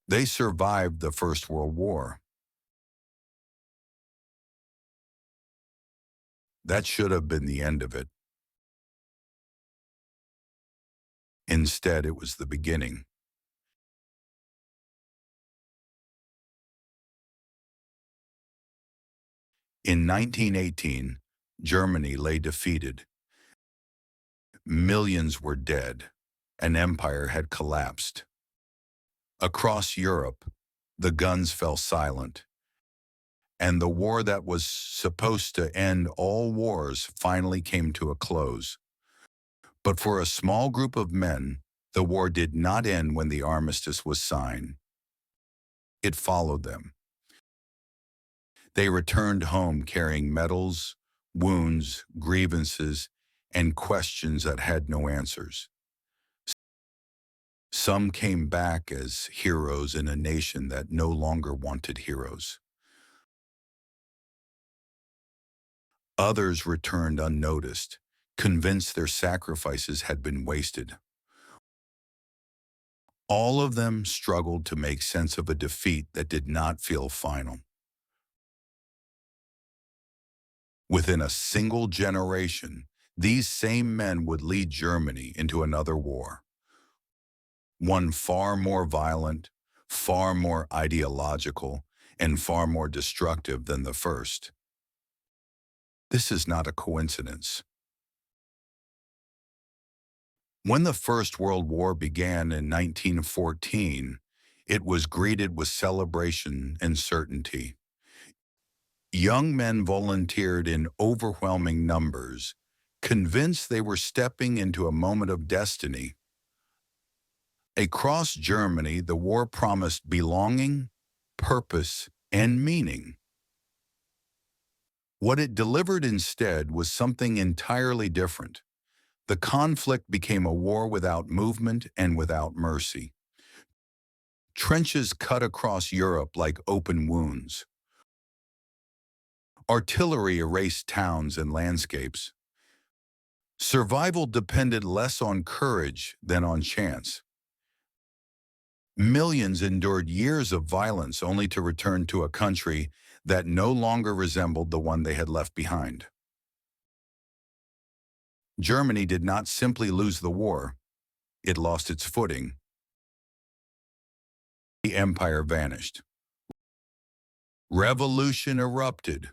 They survived the First World War. That should have been the end of it. Instead, it was the beginning. In 1918, Germany lay defeated. Millions were dead. An empire had collapsed. Across Europe, the guns fell silent, and the war that was supposed to end all wars finally came to a close. But for a small group of men, the war did not end when the armistice was signed. It followed them. They returned home carrying medals, wounds, grievances, and questions that had no answers. Some came back as heroes in a nation that no longer wanted heroes. Others returned unnoticed, convinced their sacrifices had been wasted. All of them struggled to make sense of a defeat that did not feel final. Within a single generation, these same men would lead Germany into another war. One far more violent, far more ideological, and far more destructive than the first. This is not a coincidence. When the First World War began in 1914, it was greeted with celebration and certainty. Young men volunteered in overwhelming numbers, convinced they were stepping into a moment of destiny. Across Germany, the war promised belonging, purpose, and meaning. What it delivered instead was something entirely different. The conflict became a war without movement and without mercy. Trenches cut across Europe like open wounds. Artillery erased towns and landscapes. Survival depended less on courage than on chance. Millions endured years of violence only to return to a country that no longer resembled the one they had left behind. Germany did not simply lose the war, it lost its footing. The empire vanished. Revolution erupted.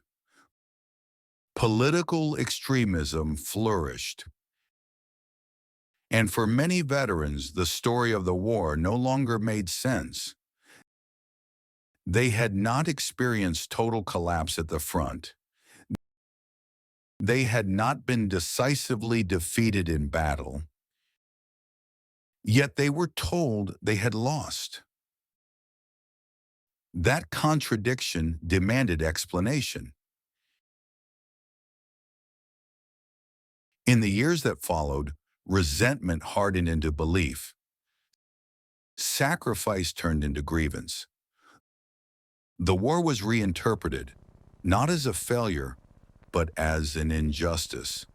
Political extremism flourished. And for many veterans, the story of the war no longer made sense. They had not experienced total collapse at the front. They had not been decisively defeated in battle. Yet they were told they had lost. That contradiction demanded explanation. In the years that followed, resentment hardened into belief. Sacrifice turned into grievance. The war was reinterpreted, not as a failure, but as an injustice.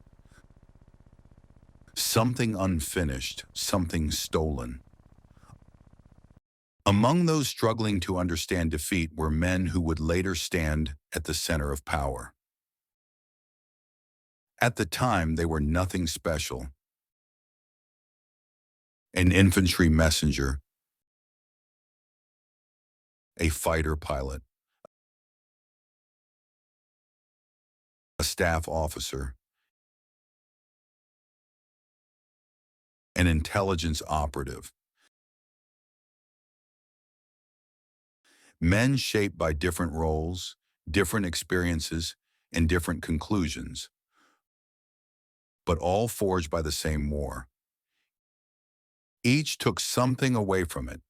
Something unfinished, something stolen. Among those struggling to understand defeat were men who would later stand at the center of power. At the time, they were nothing special. An infantry messenger, a fighter pilot, a staff officer, an intelligence operative. Men shaped by different roles, different experiences, and different conclusions, but all forged by the same war. Each took something away from it.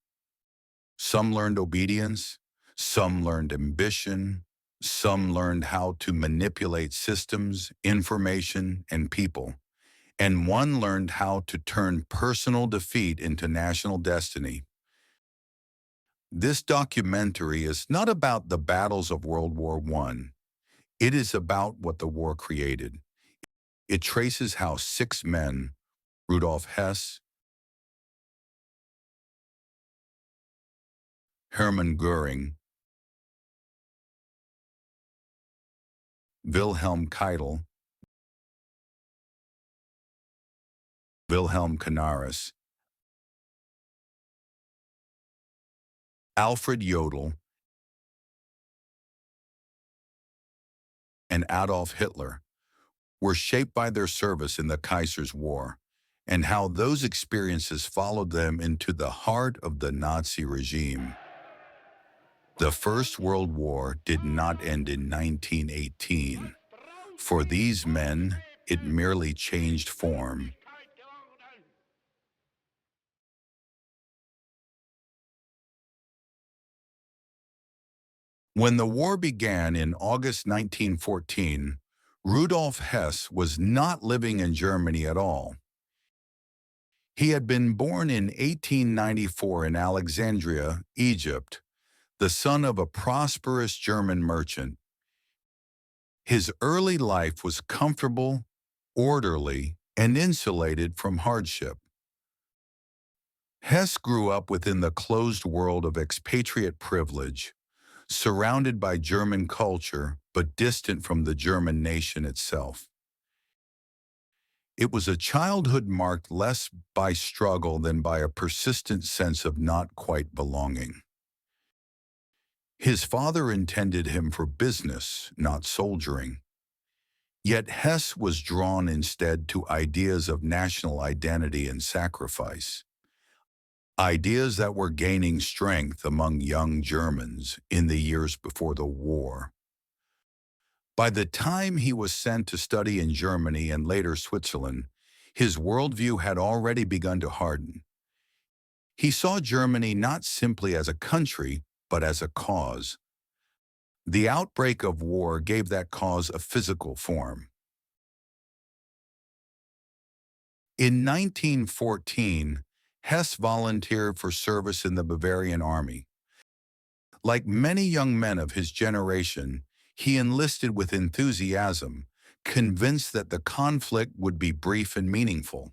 Some learned obedience, some learned ambition, some learned how to manipulate systems, information, and people, and one learned how to turn personal defeat into national destiny. This documentary is not about the battles of World War I. It is about what the war created. It traces how 6 men, Rudolf Hess, Hermann Göring, Wilhelm Keitel, Wilhelm Canaris, Alfred Jodl, and Adolf Hitler were shaped by their service in the Kaiser's War, and how those experiences followed them into the heart of the Nazi regime. The First World War did not end in 1918. For these men, it merely changed form. When the war began in August 1914, Rudolf Hess was not living in Germany at all. He had been born in 1894 in Alexandria, Egypt, the son of a prosperous German merchant. His early life was comfortable, orderly, and insulated from hardship. Hess grew up within the closed world of expatriate privilege, surrounded by German culture but distant from the German nation itself. It was a childhood marked less by struggle than by a persistent sense of not quite belonging. His father intended him for business, not soldiering. Yet Hess was drawn instead to ideas of national identity and sacrifice, ideas that were gaining strength among young Germans in the years before the war. By the time he was sent to study in Germany and later Switzerland, his worldview had already begun to harden. He saw Germany not simply as a country, but as a cause. The outbreak of war gave that cause a physical form. In 1914, Hess volunteered for service in the Bavarian army. Like many young men of his generation, he enlisted with enthusiasm, convinced that the conflict would be brief and meaningful.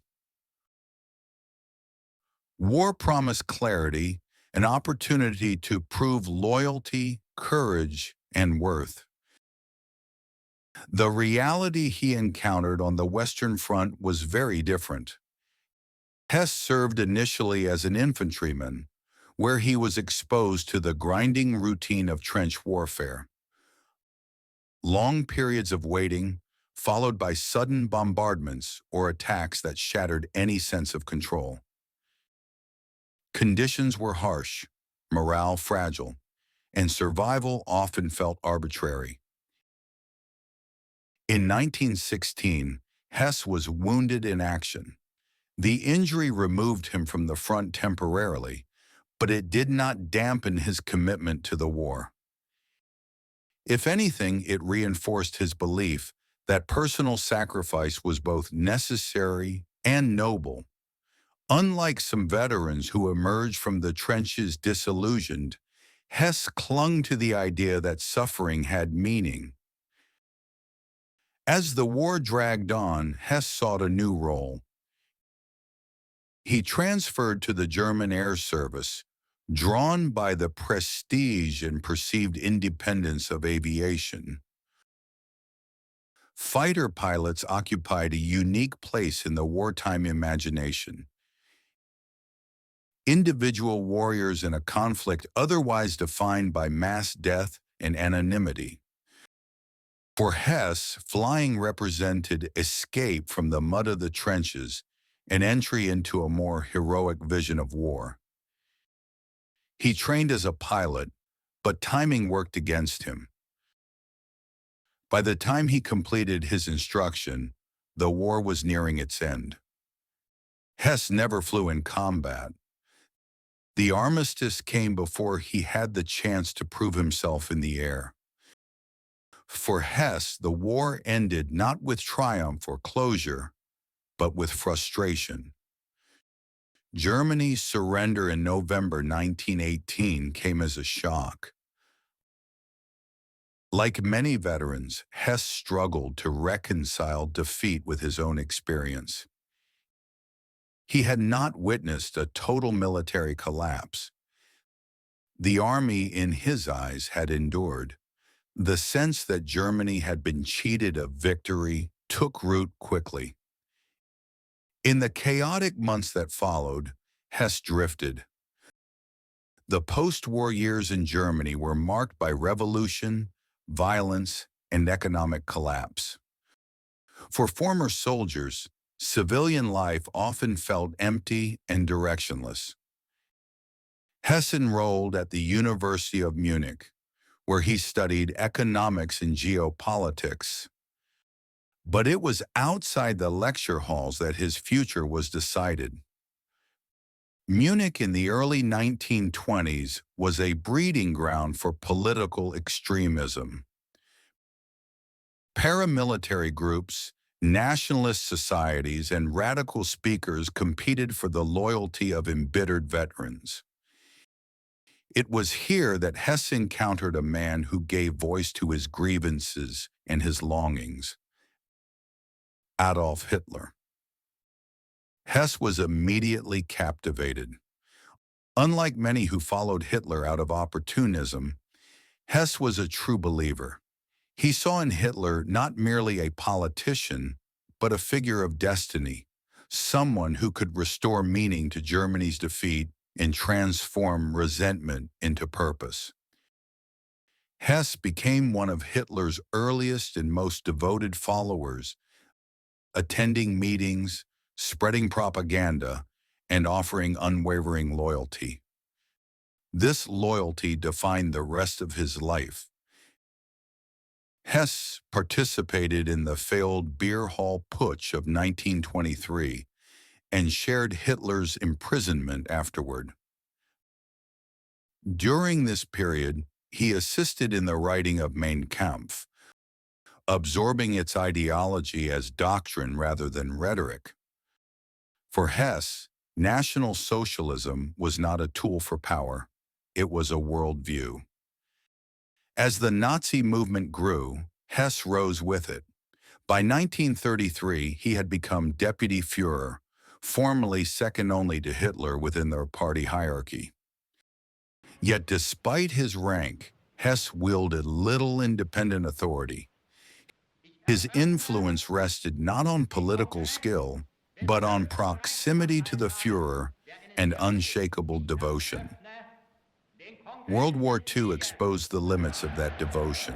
War promised clarity, an opportunity to prove loyalty, courage, and worth. The reality he encountered on the Western Front was very different. Hess served initially as an infantryman, where he was exposed to the grinding routine of trench warfare. Long periods of waiting, followed by sudden bombardments or attacks that shattered any sense of control. Conditions were harsh, morale fragile, and survival often felt arbitrary. In 1916, Hess was wounded in action. The injury removed him from the front temporarily, but it did not dampen his commitment to the war. If anything, it reinforced his belief that personal sacrifice was both necessary and noble. Unlike some veterans who emerged from the trenches disillusioned, Hess clung to the idea that suffering had meaning. As the war dragged on, Hess sought a new role. He transferred to the German Air Service, drawn by the prestige and perceived independence of aviation. Fighter pilots occupied a unique place in the wartime imagination. Individual warriors in a conflict otherwise defined by mass death and anonymity. For Hess, flying represented escape from the mud of the trenches and entry into a more heroic vision of war. He trained as a pilot, but timing worked against him. By the time he completed his instruction, the war was nearing its end. Hess never flew in combat. The armistice came before he had the chance to prove himself in the air. For Hess, the war ended not with triumph or closure, but with frustration. Germany's surrender in November 1918 came as a shock. Like many veterans, Hess struggled to reconcile defeat with his own experience. He had not witnessed a total military collapse. The army, in his eyes, had endured. The sense that Germany had been cheated of victory took root quickly. In the chaotic months that followed, Hess drifted. The post-war years in Germany were marked by revolution, violence, and economic collapse. For former soldiers, civilian life often felt empty and directionless. Hess enrolled at the University of Munich, where he studied economics and geopolitics. But it was outside the lecture halls that his future was decided. Munich in the early 1920s was a breeding ground for political extremism. Paramilitary groups, nationalist societies, and radical speakers competed for the loyalty of embittered veterans. It was here that Hess encountered a man who gave voice to his grievances and his longings: Adolf Hitler. Hess was immediately captivated. Unlike many who followed Hitler out of opportunism, Hess was a true believer. He saw in Hitler not merely a politician, but a figure of destiny, someone who could restore meaning to Germany's defeat and transform resentment into purpose. Hess became one of Hitler's earliest and most devoted followers, attending meetings, spreading propaganda, and offering unwavering loyalty. This loyalty defined the rest of his life. Hess participated in the failed beer hall putsch of 1923 and shared Hitler's imprisonment afterward. During this period, he assisted in the writing of Mein Kampf, absorbing its ideology as doctrine rather than rhetoric. For Hess, National Socialism was not a tool for power, it was a worldview. As the Nazi movement grew, Hess rose with it. By 1933, he had become Deputy Führer, formally second only to Hitler within their party hierarchy. Yet despite his rank, Hess wielded little independent authority. His influence rested not on political skill, but on proximity to the Führer and unshakable devotion. World War II exposed the limits of that devotion.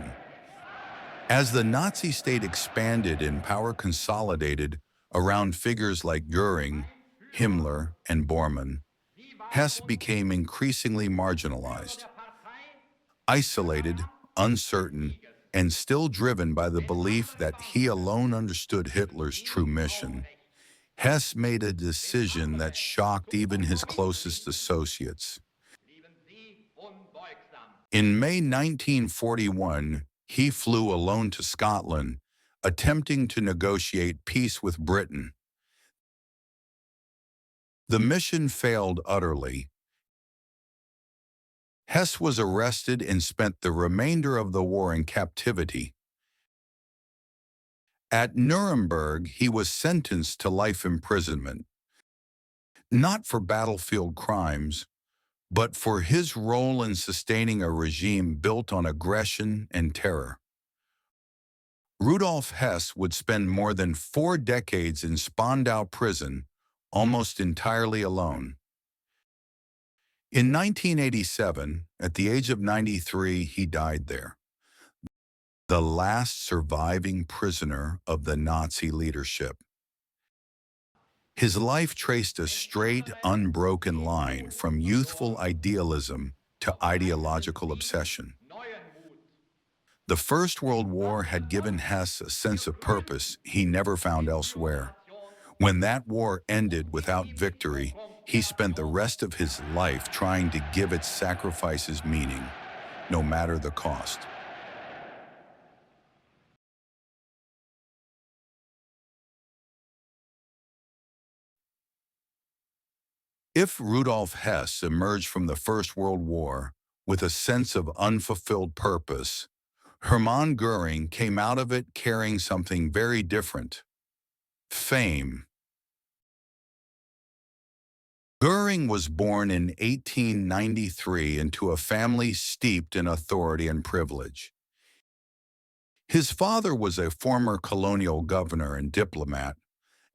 As the Nazi state expanded and power consolidated around figures like Göring, Himmler, and Bormann, Hess became increasingly marginalized. Isolated, uncertain, and still driven by the belief that he alone understood Hitler's true mission, Hess made a decision that shocked even his closest associates. In May 1941, he flew alone to Scotland, attempting to negotiate peace with Britain. The mission failed utterly. Hess was arrested and spent the remainder of the war in captivity. At Nuremberg, he was sentenced to life imprisonment, not for battlefield crimes, but for his role in sustaining a regime built on aggression and terror. Rudolf Hess would spend more than 4 decades in Spandau prison, almost entirely alone. In 1987, at the age of 93, he died there, the last surviving prisoner of the Nazi leadership. His life traced a straight, unbroken line from youthful idealism to ideological obsession. The First World War had given Hess a sense of purpose he never found elsewhere. When that war ended without victory, he spent the rest of his life trying to give its sacrifices meaning, no matter the cost. If Rudolf Hess emerged from the First World War with a sense of unfulfilled purpose, Hermann Göring came out of it carrying something very different: fame. Göring was born in 1893 into a family steeped in authority and privilege. His father was a former colonial governor and diplomat,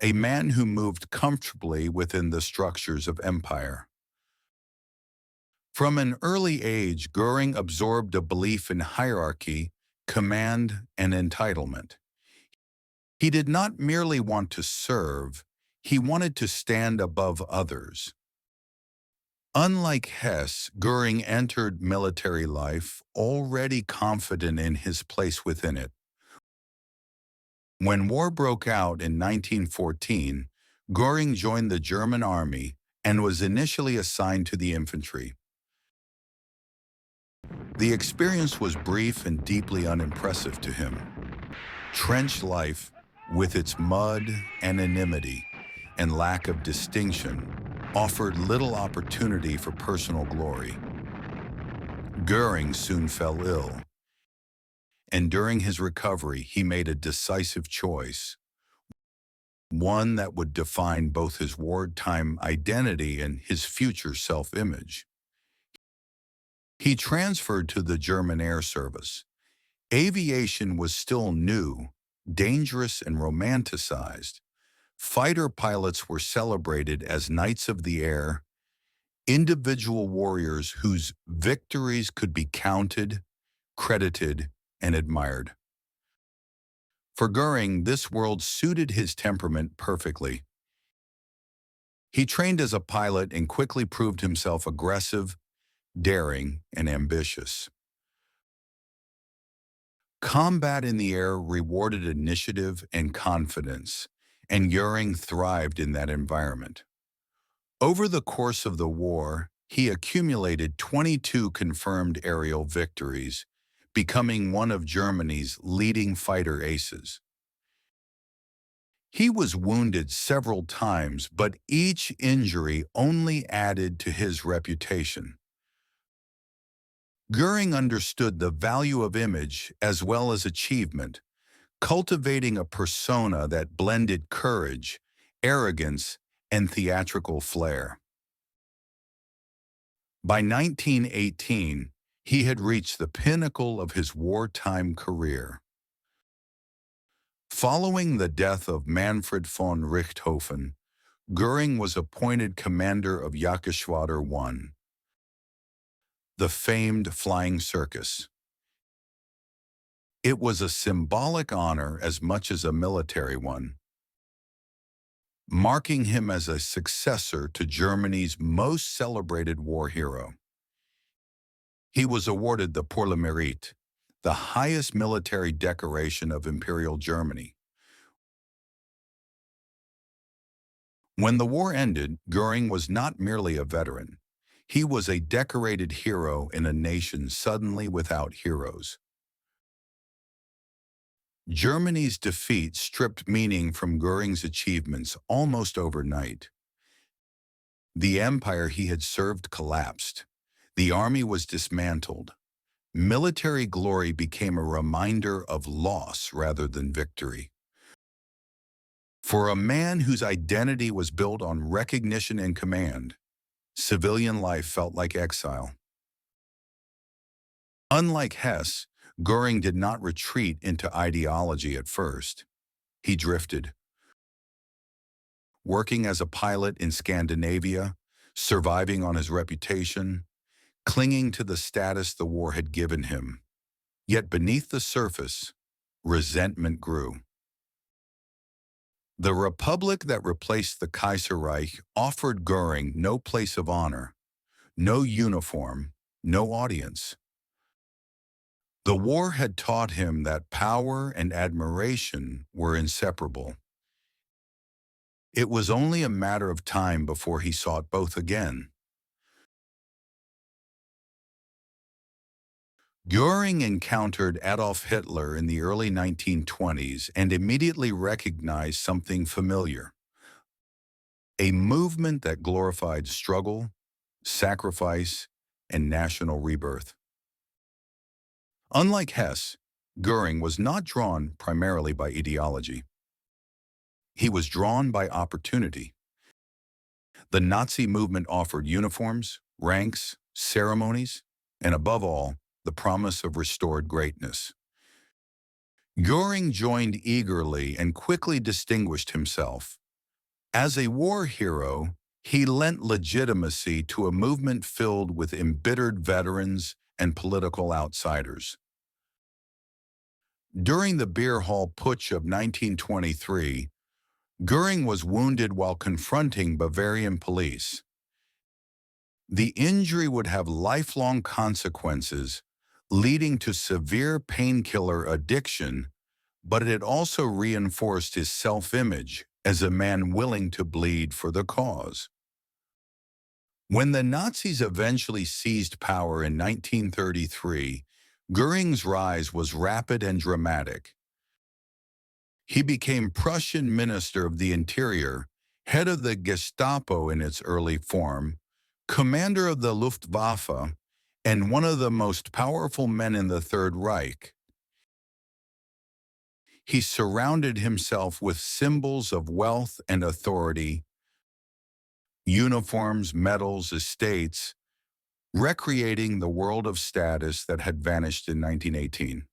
a man who moved comfortably within the structures of empire. From an early age, Göring absorbed a belief in hierarchy, command, and entitlement. He did not merely want to serve, he wanted to stand above others. Unlike Hess, Göring entered military life already confident in his place within it. When war broke out in 1914, Göring joined the German army and was initially assigned to the infantry. The experience was brief and deeply unimpressive to him. Trench life, with its mud, anonymity, and lack of distinction, offered little opportunity for personal glory. Göring soon fell ill, and during his recovery he made a decisive choice, one that would define both his wartime identity and his future self-image. He transferred to the German Air Service. Aviation was still new, dangerous, and romanticized. Fighter pilots were celebrated as knights of the air, individual warriors whose victories could be counted, credited, and admired. For Göring, this world suited his temperament perfectly. He trained as a pilot and quickly proved himself aggressive, daring, and ambitious. Combat in the air rewarded initiative and confidence, and Göring thrived in that environment. Over the course of the war, he accumulated 22 confirmed aerial victories, becoming one of Germany's leading fighter aces. He was wounded several times, but each injury only added to his reputation. Göring understood the value of image as well as achievement, cultivating a persona that blended courage, arrogance, and theatrical flair. By 1918, he had reached the pinnacle of his wartime career. Following the death of Manfred von Richthofen, Göring was appointed commander of Jagdgeschwader 1, the famed flying circus. It was a symbolic honor as much as a military one, marking him as a successor to Germany's most celebrated war hero. He was awarded the Pour le Mérite, the highest military decoration of Imperial Germany. When the war ended, Göring was not merely a veteran. He was a decorated hero in a nation suddenly without heroes. Germany's defeat stripped meaning from Göring's achievements almost overnight. The empire he had served collapsed. The army was dismantled. Military glory became a reminder of loss rather than victory. For a man whose identity was built on recognition and command, civilian life felt like exile. Unlike Hess, Göring did not retreat into ideology at first. He drifted. Working as a pilot in Scandinavia, surviving on his reputation, clinging to the status the war had given him. Yet beneath the surface, resentment grew. The republic that replaced the Kaiserreich offered Göring no place of honor, no uniform, no audience. The war had taught him that power and admiration were inseparable. It was only a matter of time before he sought both again. Göring encountered Adolf Hitler in the early 1920s and immediately recognized something familiar. A movement that glorified struggle, sacrifice, and national rebirth. Unlike Hess, Göring was not drawn primarily by ideology. He was drawn by opportunity. The Nazi movement offered uniforms, ranks, ceremonies, and above all, the promise of restored greatness. Göring joined eagerly and quickly distinguished himself. As a war hero, he lent legitimacy to a movement filled with embittered veterans and political outsiders. During the Beer Hall Putsch of 1923, Göring was wounded while confronting Bavarian police. The injury would have lifelong consequences, leading to severe painkiller addiction, but it also reinforced his self-image as a man willing to bleed for the cause. When the Nazis eventually seized power in 1933, Göring's rise was rapid and dramatic. He became Prussian Minister of the Interior, head of the Gestapo in its early form, commander of the Luftwaffe, and one of the most powerful men in the Third Reich. He surrounded himself with symbols of wealth and authority, uniforms, medals, estates, recreating the world of status that had vanished in 1918.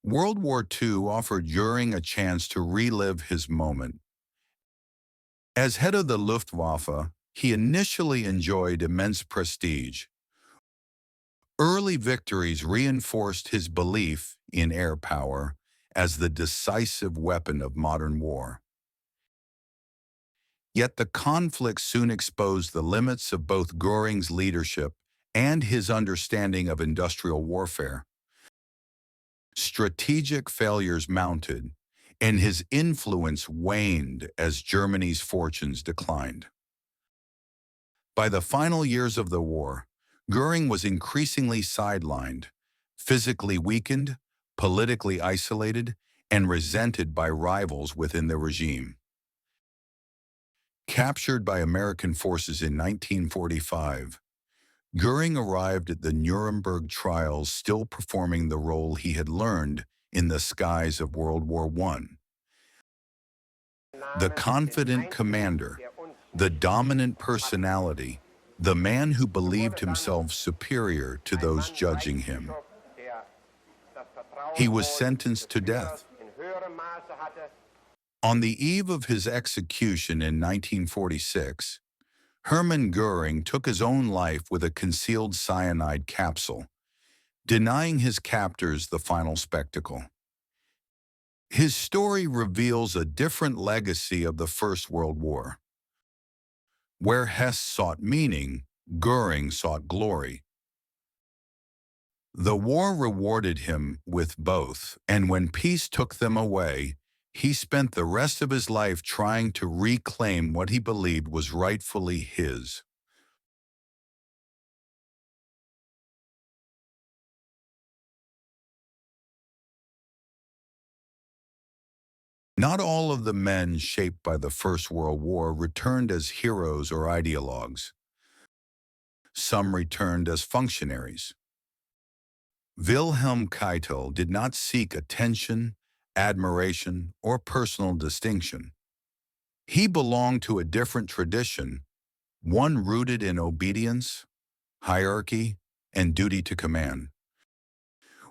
World War II offered Göring a chance to relive his moment. As head of the Luftwaffe, he initially enjoyed immense prestige. Early victories reinforced his belief in air power as the decisive weapon of modern war. Yet the conflict soon exposed the limits of both Göring's leadership and his understanding of industrial warfare. Strategic failures mounted, and his influence waned as Germany's fortunes declined. By the final years of the war, Göring was increasingly sidelined, physically weakened, politically isolated, and resented by rivals within the regime. Captured by American forces in 1945, Göring arrived at the Nuremberg trials still performing the role he had learned in the skies of World War I. The confident commander, the dominant personality, the man who believed himself superior to those judging him. He was sentenced to death. On the eve of his execution in 1946, Hermann Göring took his own life with a concealed cyanide capsule, denying his captors the final spectacle. His story reveals a different legacy of the First World War. Where Hess sought meaning, Göring sought glory. The war rewarded him with both, and when peace took them away, he spent the rest of his life trying to reclaim what he believed was rightfully his. Not all of the men shaped by the First World War returned as heroes or ideologues. Some returned as functionaries. Wilhelm Keitel did not seek attention, admiration, or personal distinction. He belonged to a different tradition, one rooted in obedience, hierarchy, and duty to command.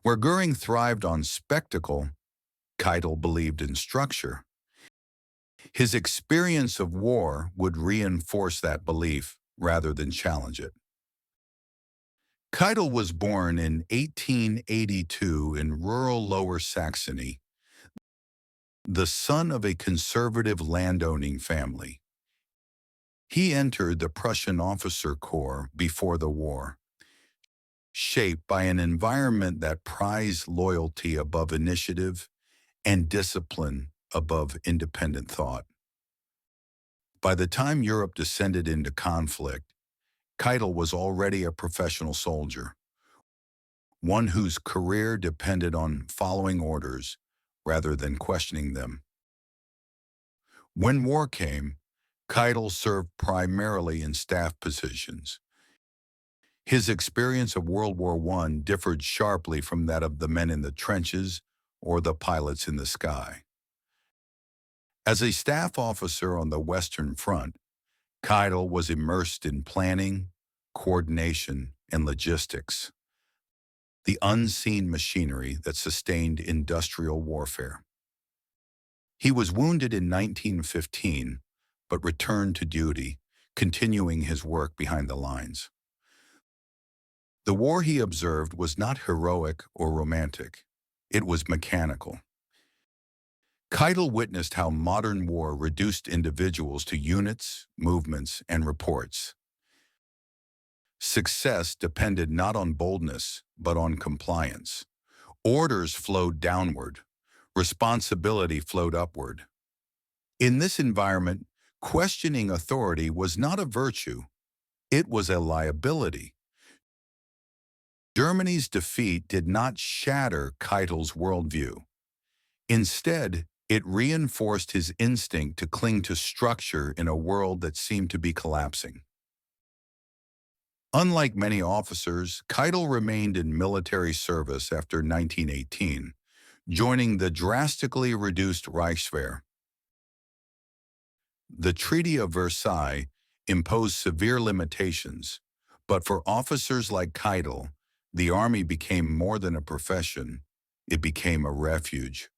Where Göring thrived on spectacle, Keitel believed in structure. His experience of war would reinforce that belief rather than challenge it. Keitel was born in 1882 in rural Lower Saxony, the son of a conservative landowning family. He entered the Prussian officer corps before the war, shaped by an environment that prized loyalty above initiative and discipline above independent thought. By the time Europe descended into conflict, Keitel was already a professional soldier, one whose career depended on following orders rather than questioning them. When war came, Keitel served primarily in staff positions. His experience of World War I differed sharply from that of the men in the trenches or the pilots in the sky. As a staff officer on the Western Front, Keitel was immersed in planning, coordination, and logistics, the unseen machinery that sustained industrial warfare. He was wounded in 1915, but returned to duty, continuing his work behind the lines. The war he observed was not heroic or romantic. It was mechanical. Keitel witnessed how modern war reduced individuals to units, movements, and reports. Success depended not on boldness, but on compliance. Orders flowed downward. Responsibility flowed upward. In this environment, questioning authority was not a virtue. It was a liability. Germany's defeat did not shatter Keitel's worldview. Instead, it reinforced his instinct to cling to structure in a world that seemed to be collapsing. Unlike many officers, Keitel remained in military service after 1918, joining the drastically reduced Reichswehr. The Treaty of Versailles imposed severe limitations, but for officers like Keitel, the army became more than a profession. It became a refuge.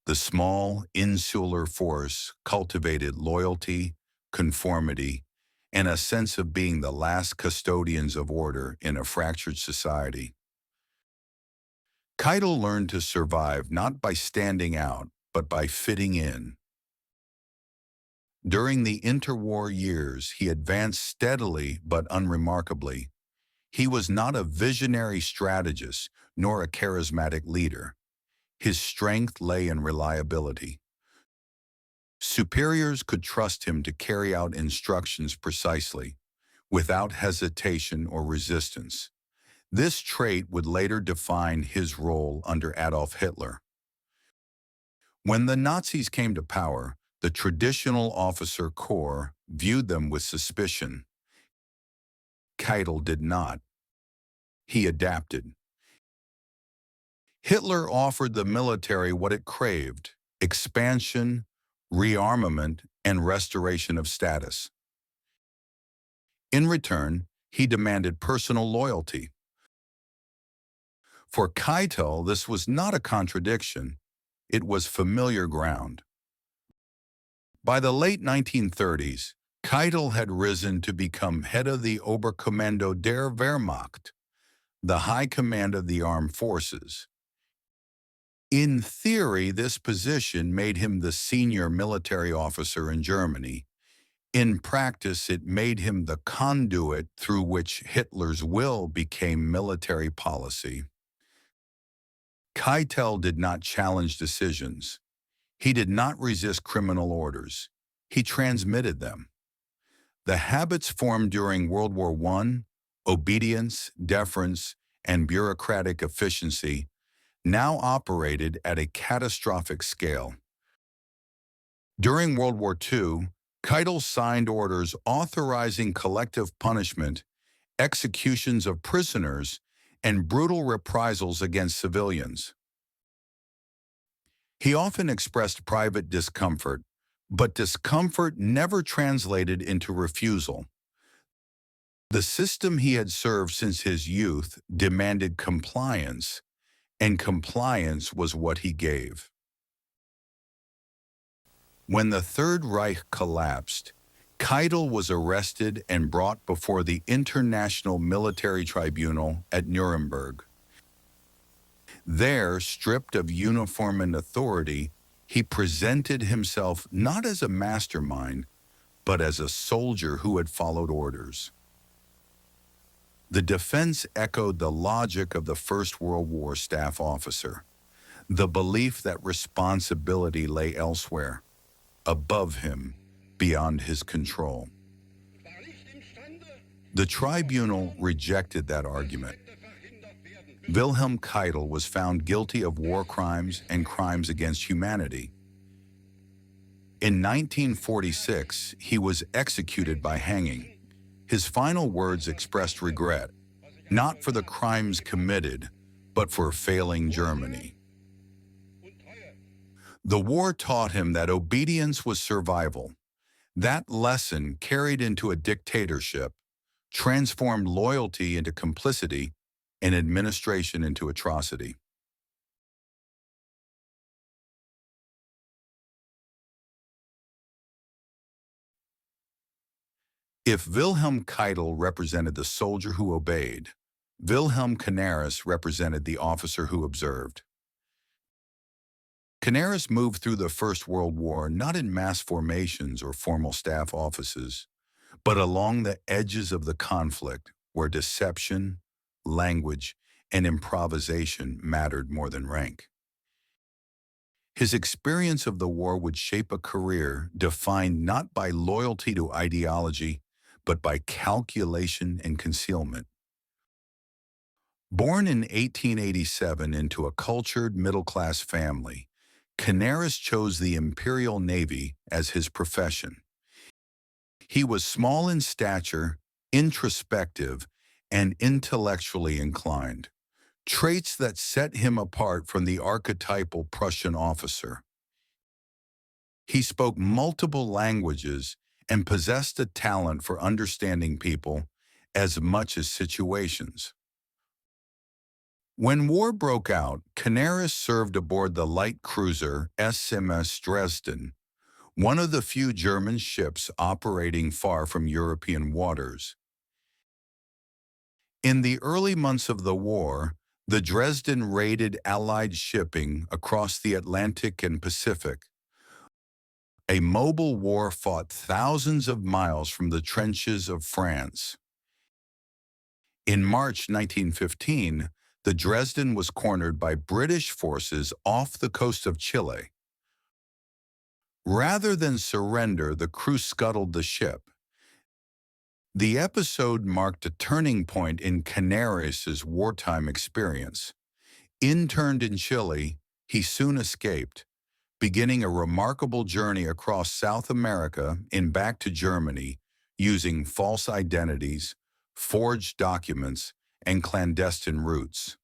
The small, insular force cultivated loyalty, conformity, and a sense of being the last custodians of order in a fractured society. Keitel learned to survive not by standing out, but by fitting in. During the interwar years, he advanced steadily but unremarkably. He was not a visionary strategist nor a charismatic leader. His strength lay in reliability. Superiors could trust him to carry out instructions precisely, without hesitation or resistance. This trait would later define his role under Adolf Hitler. When the Nazis came to power, the traditional officer corps viewed them with suspicion. Keitel did not. He adapted. Hitler offered the military what it craved: expansion, rearmament, and restoration of status. In return, he demanded personal loyalty. For Keitel, this was not a contradiction. It was familiar ground. By the late 1930s, Keitel had risen to become head of the Oberkommando der Wehrmacht, the high command of the armed forces. In theory, this position made him the senior military officer in Germany. In practice, it made him the conduit through which Hitler's will became military policy. Keitel did not challenge decisions. He did not resist criminal orders. He transmitted them. The habits formed during World War I, obedience, deference, and bureaucratic efficiency, now operated at a catastrophic scale. During World War II, Keitel signed orders authorizing collective punishment, executions of prisoners, and brutal reprisals against civilians. He often expressed private discomfort, but discomfort never translated into refusal. The system he had served since his youth demanded compliance, and compliance was what he gave. When the Third Reich collapsed, Keitel was arrested and brought before the International Military Tribunal at Nuremberg. There, stripped of uniform and authority, he presented himself not as a mastermind, but as a soldier who had followed orders. The defense echoed the logic of the First World War staff officer, the belief that responsibility lay elsewhere, above him, beyond his control. The tribunal rejected that argument. Wilhelm Keitel was found guilty of war crimes and crimes against humanity. In 1946, he was executed by hanging. His final words expressed regret, not for the crimes committed, but for failing Germany. The war taught him that obedience was survival. That lesson, carried into a dictatorship, transformed loyalty into complicity and administration into atrocity. If Wilhelm Keitel represented the soldier who obeyed, Wilhelm Canaris represented the officer who observed. Canaris moved through the First World War not in mass formations or formal staff offices, but along the edges of the conflict where deception, language, and improvisation mattered more than rank. His experience of the war would shape a career defined not by loyalty to ideology, but by calculation and concealment. Born in 1887 into a cultured middle-class family, Canaris chose the Imperial Navy as his profession. He was small in stature, introspective, and intellectually inclined, traits that set him apart from the archetypal Prussian officer. He spoke multiple languages and possessed a talent for understanding people as much as situations. When war broke out, Canaris served aboard the light cruiser SMS Dresden, one of the few German ships operating far from European waters. In the early months of the war, the Dresden raided Allied shipping across the Atlantic and Pacific. A mobile war fought thousands of miles from the trenches of France. In March 1915, the Dresden was cornered by British forces off the coast of Chile. Rather than surrender, the crew scuttled the ship. The episode marked a turning point in Canaris's wartime experience. Interned in Chile, he soon escaped, beginning a remarkable journey across South America and back to Germany using false identities, forged documents, and clandestine routes.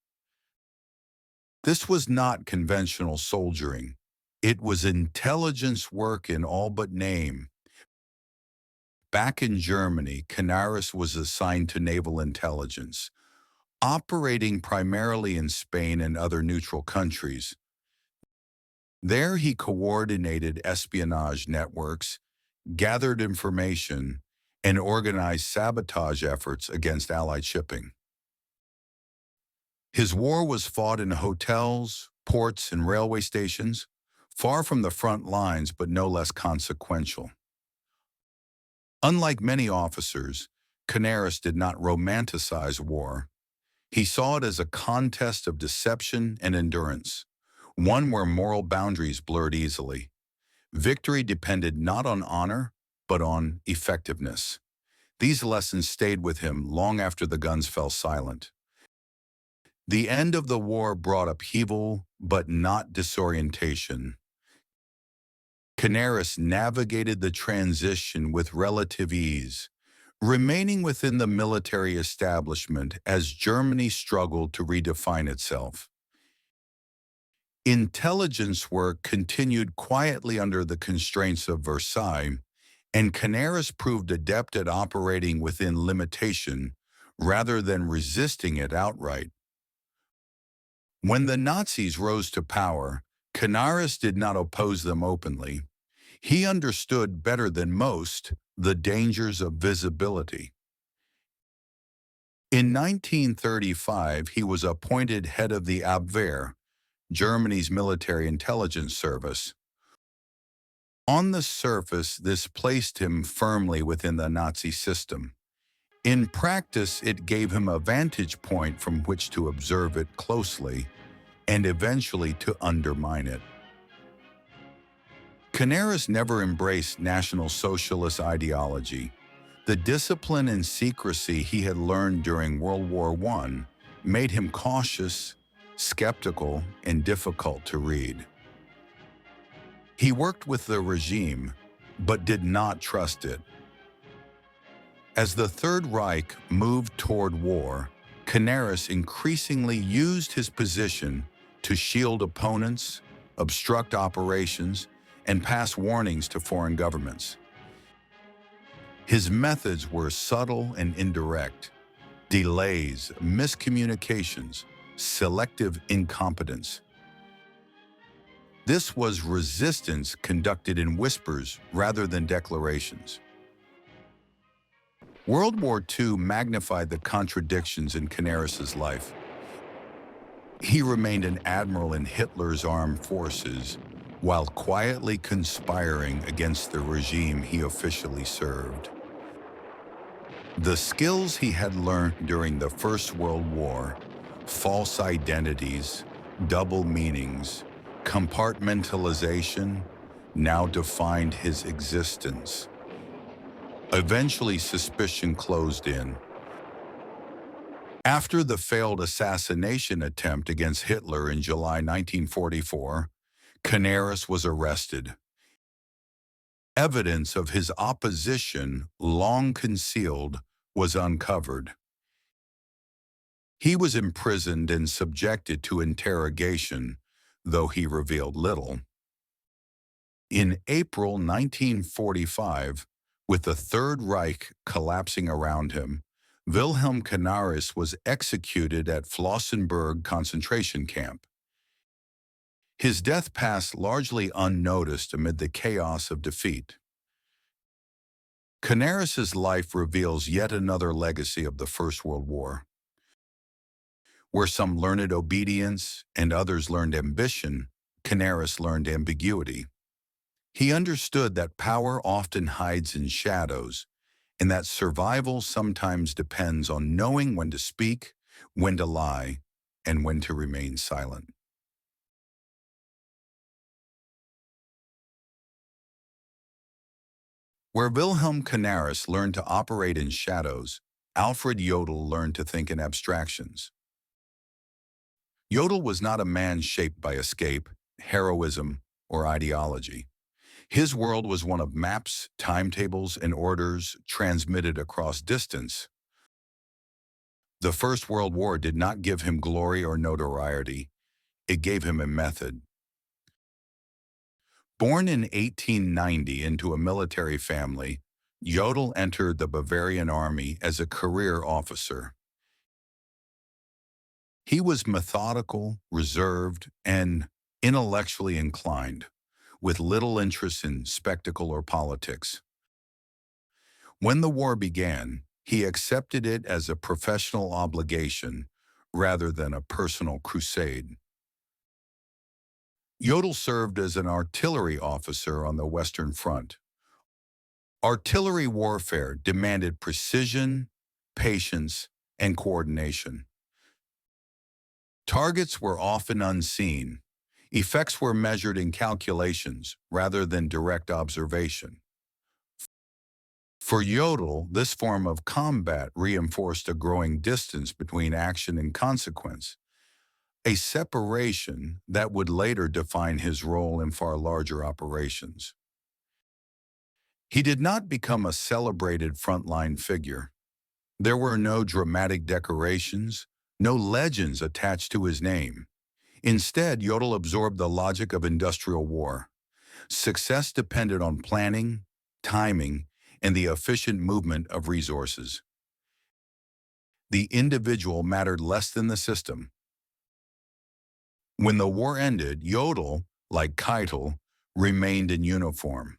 This was not conventional soldiering. It was intelligence work in all but name. Back in Germany, Canaris was assigned to naval intelligence, operating primarily in Spain and other neutral countries. There he coordinated espionage networks, gathered information, and organized sabotage efforts against Allied shipping. His war was fought in hotels, ports, and railway stations, far from the front lines but no less consequential. Unlike many officers, Canaris did not romanticize war. He saw it as a contest of deception and endurance, one where moral boundaries blurred easily. Victory depended not on honor, but on effectiveness. These lessons stayed with him long after the guns fell silent. The end of the war brought upheaval, but not disorientation. Canaris navigated the transition with relative ease, remaining within the military establishment as Germany struggled to redefine itself. Intelligence work continued quietly under the constraints of Versailles, and Canaris proved adept at operating within limitation rather than resisting it outright. When the Nazis rose to power, Canaris did not oppose them openly. He understood better than most the dangers of visibility. In 1935, he was appointed head of the Abwehr, Germany's military intelligence service. On the surface, this placed him firmly within the Nazi system. In practice, it gave him a vantage point from which to observe it closely and eventually to undermine it. Canaris never embraced National Socialist ideology. The discipline and secrecy he had learned during World War I made him cautious, skeptical, and difficult to read. He worked with the regime, but did not trust it. As the Third Reich moved toward war, Canaris increasingly used his position to shield opponents obstruct operations, and pass warnings to foreign governments. His methods were subtle and indirect: delays, miscommunications, selective incompetence. This was resistance conducted in whispers rather than declarations. World War II magnified the contradictions in Canaris's life. He remained an admiral in Hitler's armed forces while quietly conspiring against the regime he officially served. The skills he had learned during the First World War, false identities, double meanings, compartmentalization, now defined his existence. Eventually, suspicion closed in. After the failed assassination attempt against Hitler in July 1944, Canaris was arrested. Evidence of his opposition, long concealed, was uncovered. He was imprisoned and subjected to interrogation, though he revealed little. In April 1945, with the Third Reich collapsing around him, Wilhelm Canaris was executed at Flossenbürg concentration camp. His death passed largely unnoticed amid the chaos of defeat. Canaris's life reveals yet another legacy of the First World War. Where some learned obedience and others learned ambition, Canaris learned ambiguity. He understood that power often hides in shadows, and that survival sometimes depends on knowing when to speak, when to lie, and when to remain silent. Where Wilhelm Canaris learned to operate in shadows, Alfred Jodl learned to think in abstractions. Jodl was not a man shaped by escape, heroism, or ideology. His world was one of maps, timetables, and orders transmitted across distance. The First World War did not give him glory or notoriety. It gave him a method. Born in 1890 into a military family, Jodl entered the Bavarian army as a career officer. He was methodical, reserved, and intellectually inclined, with little interest in spectacle or politics. When the war began, he accepted it as a professional obligation rather than a personal crusade. Jodl served as an artillery officer on the Western Front. Artillery warfare demanded precision, patience, and coordination. Targets were often unseen. Effects were measured in calculations rather than direct observation. For Jodl, this form of combat reinforced a growing distance between action and consequence, a separation that would later define his role in far larger operations. He did not become a celebrated frontline figure. There were no dramatic decorations, no legends attached to his name. Instead, Jodl absorbed the logic of industrial war. Success depended on planning, timing, and the efficient movement of resources. The individual mattered less than the system. When the war ended, Jodl, like Keitel, remained in uniform.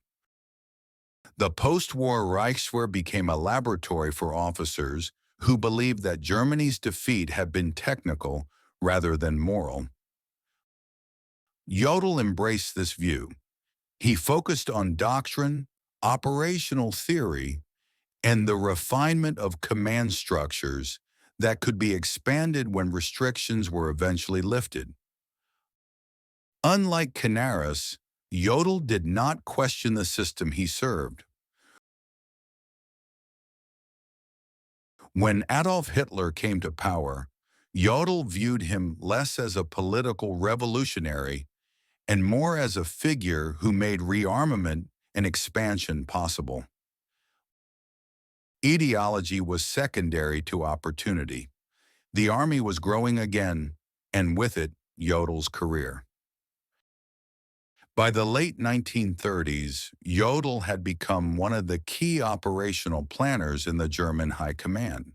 The post-war Reichswehr became a laboratory for officers who believed that Germany's defeat had been technical rather than moral. Jodl embraced this view. He focused on doctrine, operational theory, and the refinement of command structures that could be expanded when restrictions were eventually lifted. Unlike Canaris, Jodl did not question the system he served. When Adolf Hitler came to power, Jodl viewed him less as a political revolutionary and more as a figure who made rearmament and expansion possible. Ideology was secondary to opportunity. The army was growing again, and with it, Jodl's career. By the late 1930s, Jodl had become one of the key operational planners in the German High Command.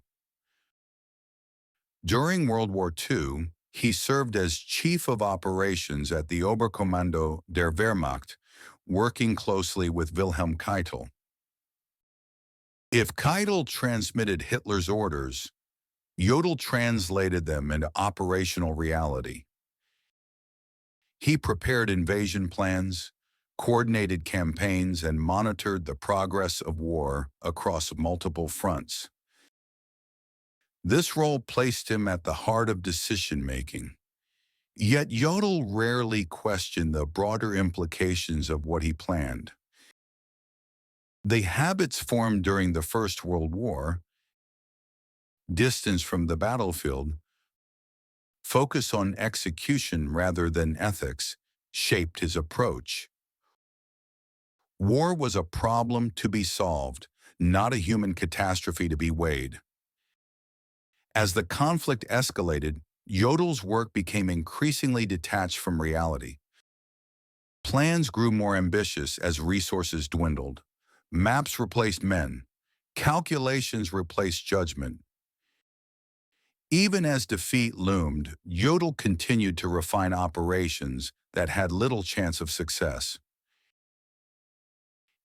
During World War II, he served as Chief of Operations at the Oberkommando der Wehrmacht, working closely with Wilhelm Keitel. If Keitel transmitted Hitler's orders, Jodl translated them into operational reality. He prepared invasion plans, coordinated campaigns, and monitored the progress of war across multiple fronts. This role placed him at the heart of decision-making. Yet Jodl rarely questioned the broader implications of what he planned. The habits formed during the First World War, distance from the battlefield, focus on execution rather than ethics, shaped his approach. War was a problem to be solved, not a human catastrophe to be weighed. As the conflict escalated, Jodl's work became increasingly detached from reality. Plans grew more ambitious as resources dwindled. Maps replaced men. Calculations replaced judgment. Even as defeat loomed, Jodl continued to refine operations that had little chance of success.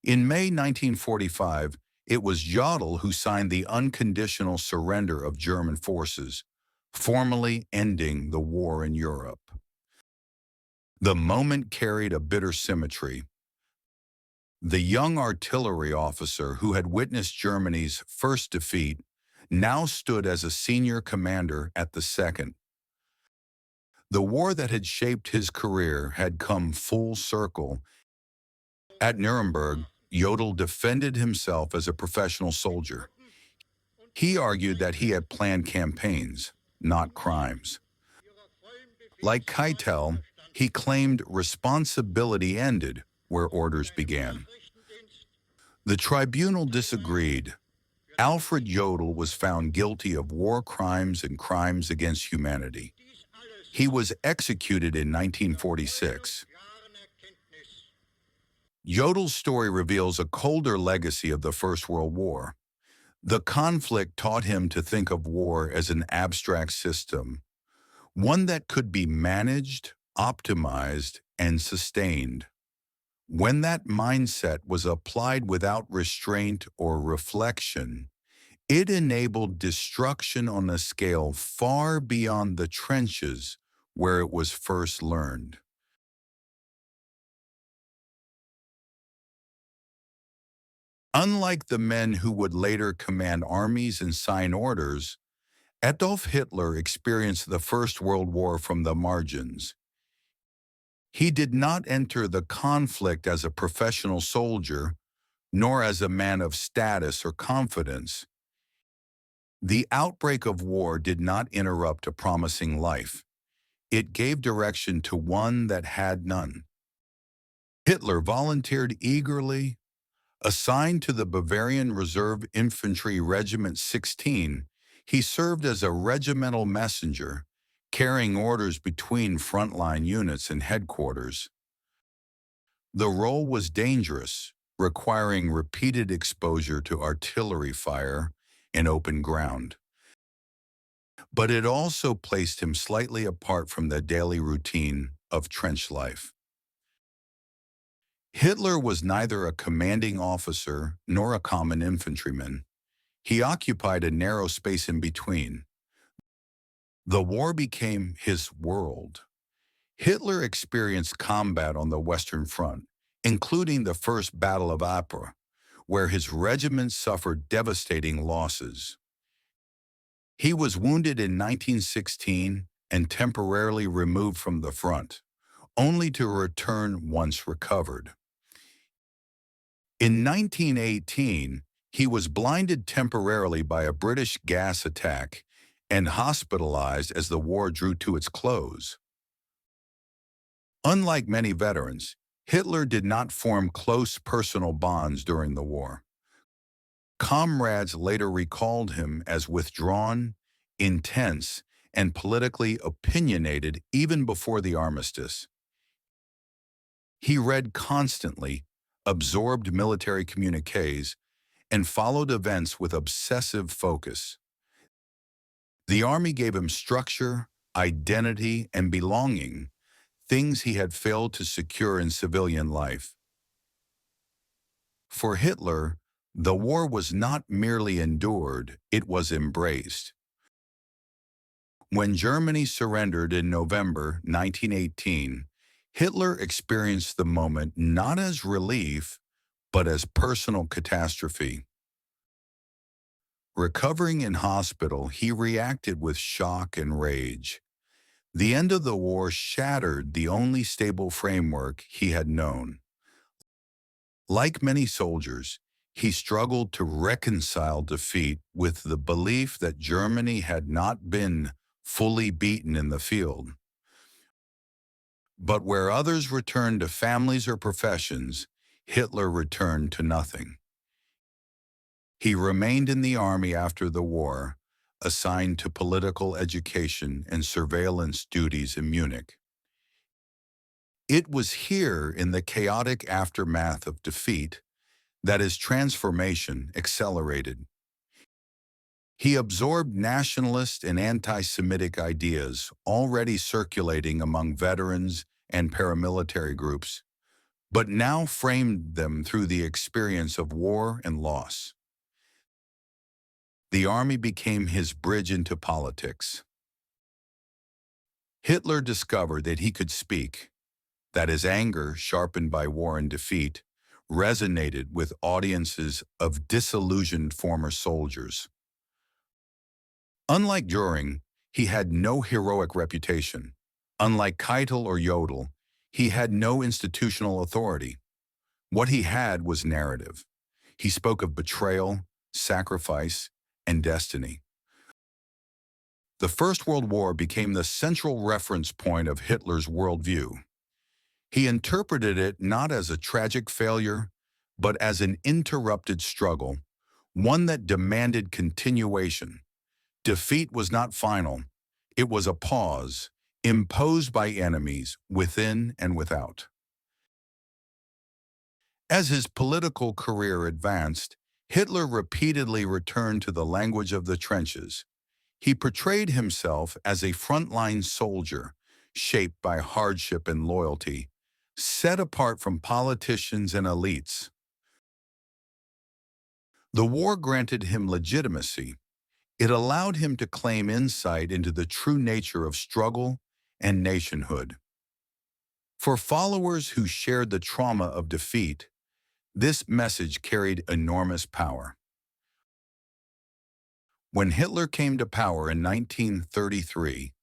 In May 1945, it was Jodl who signed the unconditional surrender of German forces, formally ending the war in Europe. The moment carried a bitter symmetry. The young artillery officer who had witnessed Germany's first defeat now stood as a senior commander at the second. The war that had shaped his career had come full circle. At Nuremberg, Jodl defended himself as a professional soldier. He argued that he had planned campaigns, not crimes. Like Keitel, he claimed responsibility ended where orders began. The tribunal disagreed. Alfred Jodl was found guilty of war crimes and crimes against humanity. He was executed in 1946. Jodl's story reveals a colder legacy of the First World War. The conflict taught him to think of war as an abstract system, one that could be managed, optimized, and sustained. When that mindset was applied without restraint or reflection, it enabled destruction on a scale far beyond the trenches where it was first learned. Unlike the men who would later command armies and sign orders, Adolf Hitler experienced the First World War from the margins. He did not enter the conflict as a professional soldier, nor as a man of status or confidence. The outbreak of war did not interrupt a promising life. It gave direction to one that had none. Hitler volunteered eagerly. Assigned to the Bavarian Reserve Infantry Regiment 16, he served as a regimental messenger, carrying orders between frontline units and headquarters. The role was dangerous, requiring repeated exposure to artillery fire in open ground. But it also placed him slightly apart from the daily routine of trench life. Hitler was neither a commanding officer nor a common infantryman. He occupied a narrow space in between. The war became his world. Hitler experienced combat on the Western Front, including the First Battle of Ypres, where his regiment suffered devastating losses. He was wounded in 1916 and temporarily removed from the front, only to return once recovered. In 1918, he was blinded temporarily by a British gas attack and hospitalized as the war drew to its close. Unlike many veterans, Hitler did not form close personal bonds during the war. Comrades later recalled him as withdrawn, intense, and politically opinionated even before the armistice. He read constantly, absorbed military communiques, and followed events with obsessive focus. The army gave him structure, identity, and belonging, things he had failed to secure in civilian life. For Hitler, the war was not merely endured, it was embraced. When Germany surrendered in November 1918, Hitler experienced the moment not as relief, but as personal catastrophe. Recovering in hospital, he reacted with shock and rage. The end of the war shattered the only stable framework he had known. Like many soldiers, he struggled to reconcile defeat with the belief that Germany had not been fully beaten in the field. But where others returned to families or professions, Hitler returned to nothing. He remained in the army after the war, assigned to political education and surveillance duties in Munich. It was here, in the chaotic aftermath of defeat, that his transformation accelerated. He absorbed nationalist and anti-Semitic ideas already circulating among veterans and paramilitary groups, but now framed them through the experience of war and loss. The army became his bridge into politics. Hitler discovered that he could speak, that his anger, sharpened by war and defeat, resonated with audiences of disillusioned former soldiers. Unlike Göring, he had no heroic reputation. Unlike Keitel or Jodl, he had no institutional authority. What he had was narrative. He spoke of betrayal, sacrifice, and destiny. The First World War became the central reference point of Hitler's worldview. He interpreted it not as a tragic failure, but as an interrupted struggle, one that demanded continuation. Defeat was not final. It was a pause, imposed by enemies within and without. As his political career advanced, Hitler repeatedly returned to the language of the trenches. He portrayed himself as a frontline soldier, shaped by hardship and loyalty, set apart from politicians and elites. The war granted him legitimacy. It allowed him to claim insight into the true nature of struggle and nationhood. For followers who shared the trauma of defeat, this message carried enormous power. When Hitler came to power in 1933,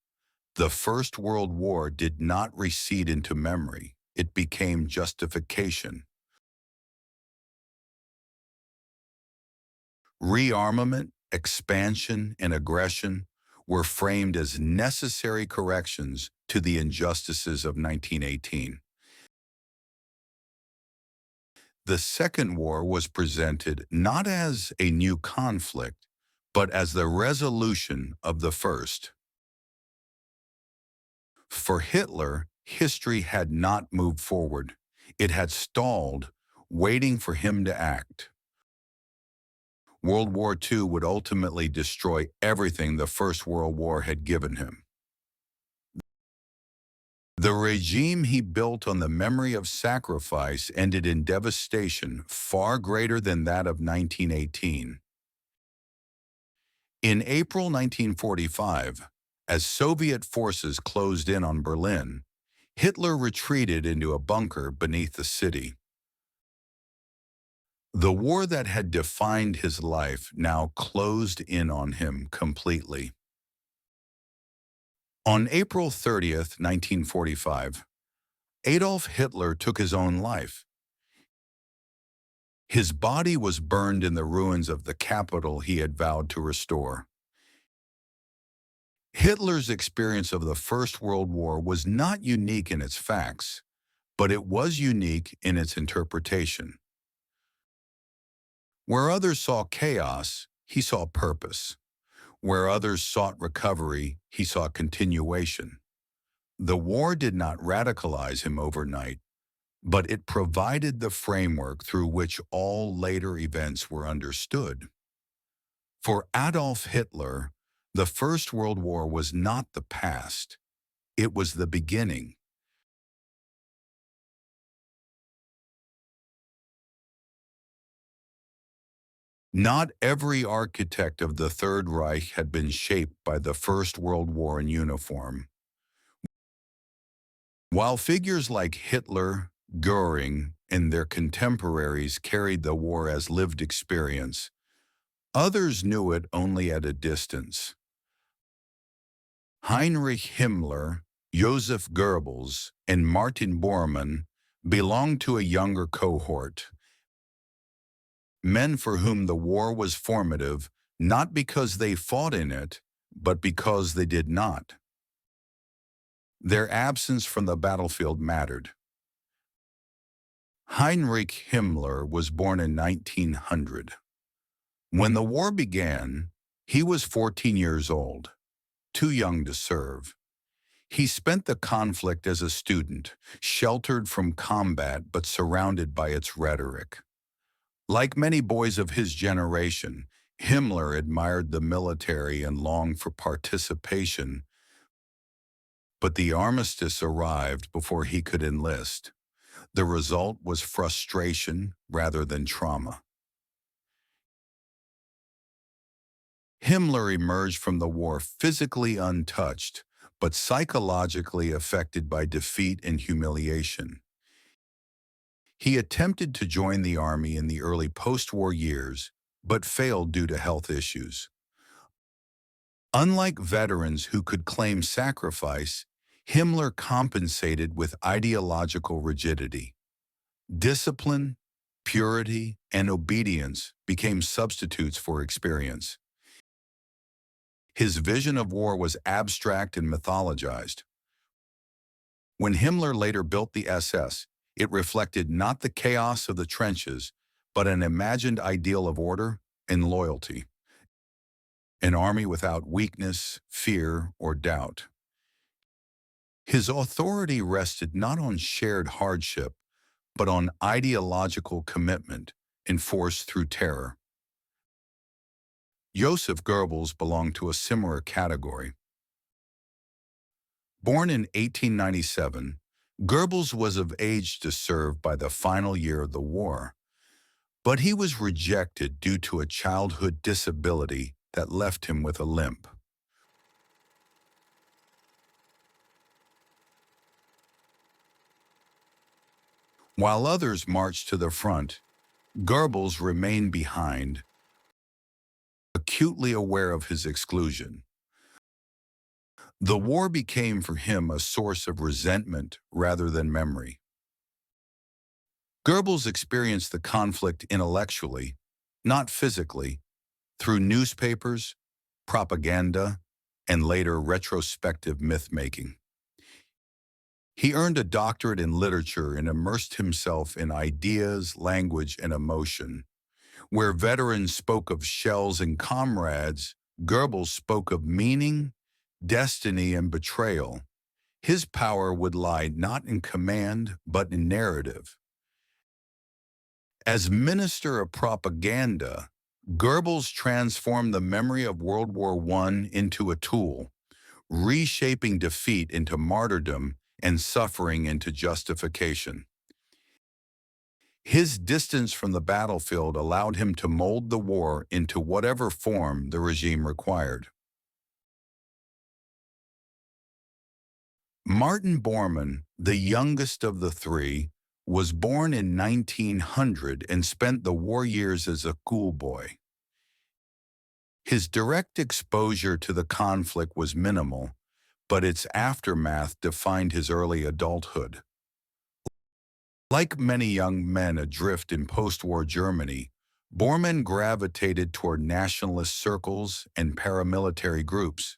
the First World War did not recede into memory. It became justification. Rearmament, expansion, and aggression were framed as necessary corrections to the injustices of 1918. The Second War was presented not as a new conflict, but as the resolution of the first. For Hitler, history had not moved forward. It had stalled, waiting for him to act. World War II would ultimately destroy everything the First World War had given him. The regime he built on the memory of sacrifice ended in devastation far greater than that of 1918. In April 1945, as Soviet forces closed in on Berlin, Hitler retreated into a bunker beneath the city. The war that had defined his life now closed in on him completely. On April 30th, 1945, Adolf Hitler took his own life. His body was burned in the ruins of the capital he had vowed to restore. Hitler's experience of the First World War was not unique in its facts, but it was unique in its interpretation. Where others saw chaos, he saw purpose. Where others sought recovery, he saw continuation. The war did not radicalize him overnight, but it provided the framework through which all later events were understood. For Adolf Hitler, the First World War was not the past, it was the beginning. Not every architect of the Third Reich had been shaped by the First World War in uniform. While figures like Hitler, Göring, and their contemporaries carried the war as lived experience, others knew it only at a distance. Heinrich Himmler, Joseph Goebbels, and Martin Bormann belonged to a younger cohort, men for whom the war was formative not because they fought in it, but because they did not. Their absence from the battlefield mattered. Heinrich Himmler was born in 1900. When the war began, he was 14 years old, too young to serve. He spent the conflict as a student, sheltered from combat but surrounded by its rhetoric. Like many boys of his generation, Himmler admired the military and longed for participation, but the armistice arrived before he could enlist. The result was frustration rather than trauma. Himmler emerged from the war physically untouched, but psychologically affected by defeat and humiliation. He attempted to join the army in the early post-war years, but failed due to health issues. Unlike veterans who could claim sacrifice, Himmler compensated with ideological rigidity. Discipline, purity, and obedience became substitutes for experience. His vision of war was abstract and mythologized. When Himmler later built the SS, it reflected not the chaos of the trenches, but an imagined ideal of order and loyalty. An army without weakness, fear, or doubt. His authority rested not on shared hardship, but on ideological commitment enforced through terror. Joseph Goebbels belonged to a similar category. Born in 1897, Goebbels was of age to serve by the final year of the war, but he was rejected due to a childhood disability that left him with a limp. While others marched to the front, Goebbels remained behind, acutely aware of his exclusion. The war became for him a source of resentment rather than memory. Goebbels experienced the conflict intellectually, not physically, through newspapers, propaganda, and later retrospective myth-making. He earned a doctorate in literature and immersed himself in ideas, language, and emotion. Where veterans spoke of shells and comrades, Goebbels spoke of meaning, destiny, and betrayal. His power would lie not in command, but in narrative. As Minister of Propaganda, Goebbels transformed the memory of World War I into a tool, reshaping defeat into martyrdom and suffering into justification. His distance from the battlefield allowed him to mold the war into whatever form the regime required. Martin Bormann, the youngest of the three, was born in 1900 and spent the war years as a schoolboy. His direct exposure to the conflict was minimal, but its aftermath defined his early adulthood. Like many young men adrift in post-war Germany, Bormann gravitated toward nationalist circles and paramilitary groups.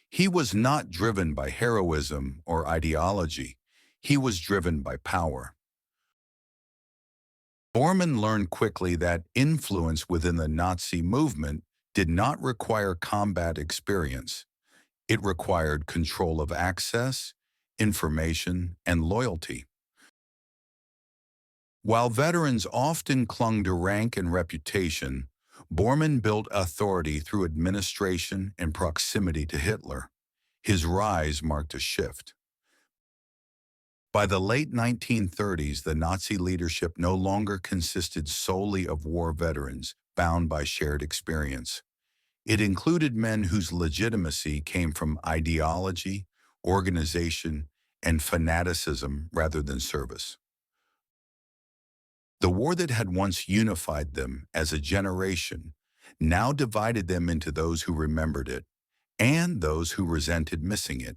He was not driven by heroism or ideology. He was driven by power. Bormann learned quickly that influence within the Nazi movement did not require combat experience. It required control of access, information, and loyalty. While veterans often clung to rank and reputation, Bormann built authority through administration and proximity to Hitler. His rise marked a shift. By the late 1930s, the Nazi leadership no longer consisted solely of war veterans bound by shared experience. It included men whose legitimacy came from ideology, organization, and fanaticism rather than service. The war that had once unified them as a generation now divided them into those who remembered it and those who resented missing it.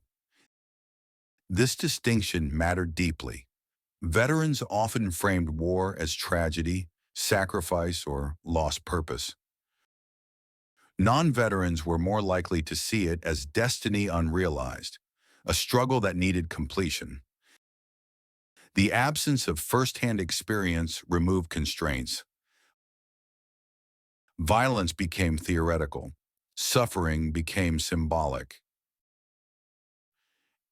This distinction mattered deeply. Veterans often framed war as tragedy, sacrifice, or lost purpose. Non-veterans were more likely to see it as destiny unrealized, a struggle that needed completion. The absence of first-hand experience removed constraints. Violence became theoretical. Suffering became symbolic.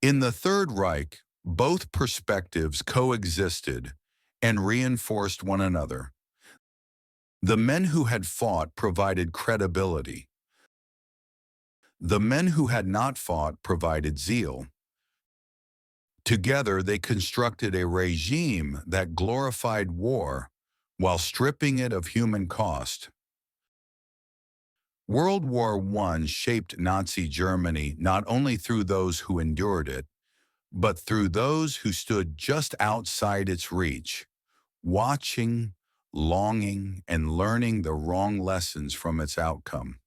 In the Third Reich, both perspectives coexisted and reinforced one another. The men who had fought provided credibility. The men who had not fought provided zeal. Together, they constructed a regime that glorified war while stripping it of human cost. World War I shaped Nazi Germany not only through those who endured it, but through those who stood just outside its reach, watching, longing, and learning the wrong lessons from its outcome.